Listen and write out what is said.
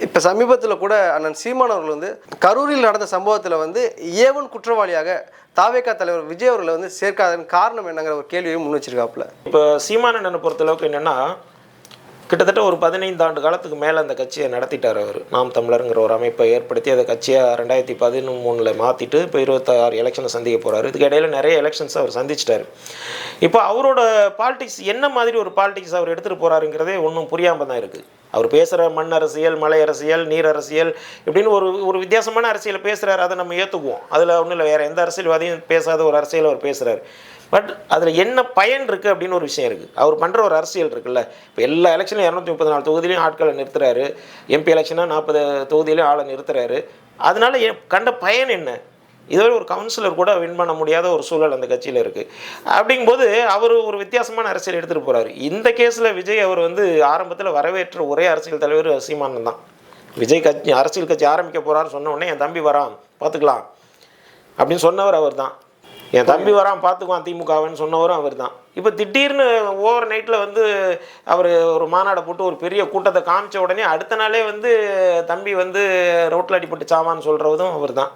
இப்போ சமீபத்தில் கூட அண்ணன் சீமான் அவர்கள் வந்து கரூரில் நடந்த சம்பவத்தில் வந்து ஏவன் குற்றவாளியாக தாவேகா தலைவர் விஜய் அவர்களை வந்து சேர்க்காதன் காரணம் என்னங்கிற ஒரு கேள்வியும் முன் வச்சிருக்காப்புல. இப்போ சீமான் அண்ணனை பொறுத்தளவுக்கு என்னென்னா, கிட்டத்தட்ட ஒரு 15 ஆண்டு காலத்துக்கு மேலே அந்த கட்சியை நடத்திட்டார் அவர். நாம் தமிழருங்கிற ஒரு அமைப்பை ஏற்படுத்தி அதை கட்சியை 2013 மாற்றிட்டு இப்போ 26 எலெக்ஷனை சந்திக்க போகிறாரு. இதுக்கு இடையில நிறைய எலெக்ஷன்ஸ் அவர் சந்திச்சிட்டார். இப்போ அவரோட பாலிடிக்ஸ் என்ன மாதிரி ஒரு பாலிடிக்ஸ் அவர் எடுத்துகிட்டு போகிறாருங்கிறதே ஒன்றும் புரியாமல் தான் இருக்குது. அவர் பேசுகிற மண் அரசியல், மலை அரசியல், நீர் அரசியல் இப்படின்னு ஒரு வித்தியாசமான அரசியலை பேசுகிறார். அதை நம்ம ஏற்றுக்குவோம். அதில் ஒன்றும் இல்லை, வேறு எந்த அரசியல்வாதியும் பேசாத ஒரு அரசியல் அவர் பேசுகிறார். பட் அதில் என்ன பயன் இருக்குது அப்படின்னு ஒரு விஷயம் இருக்குது. அவர் பண்ணுற ஒரு அரசியல் இருக்குல்ல. இப்போ எல்லா எலெக்ஷனும் 234 தொகுதியிலையும் ஆட்களை நிறுத்துறாரு. எம்பி எலெக்ஷனாக 40 தொகுதியிலையும் ஆளை நிறுத்துறாரு. அதனால கண்ட பயன் என்ன? இதுவரை ஒரு கவுன்சிலர் கூட வின் பண்ண முடியாத ஒரு சூழல் அந்த கட்சியில் இருக்குது. அப்படிங்கும்போது அவர் ஒரு வித்தியாசமான அரசியல் எடுத்துகிட்டு போகிறாரு. இந்த கேஸில் விஜய் அவர் வந்து ஆரம்பத்தில் வரவேற்ற ஒரே அரசியல் தலைவர் சீமானன் தான். விஜய் அரசியல் கட்சி ஆரம்பிக்க போகிறான்னு சொன்ன உடனே என் தம்பி வரான் பார்த்துக்கலாம் அப்படின்னு சொன்னவர் அவர் தான். என் தம்பி வரான் பார்த்துக்குவான் திமுகன்னு சொன்னவரும் அவர் தான். இப்போ திடீர்னு ஓவர் நைட்டில் வந்து அவர் ஒரு மாநாடை போட்டு ஒரு பெரிய கூட்டத்தை காமிச்ச உடனே அடுத்த நாளே வந்து தம்பி வந்து ரோட்டில் அடிப்பட்டு சாமான்னு சொல்கிறதும் அவர் தான்.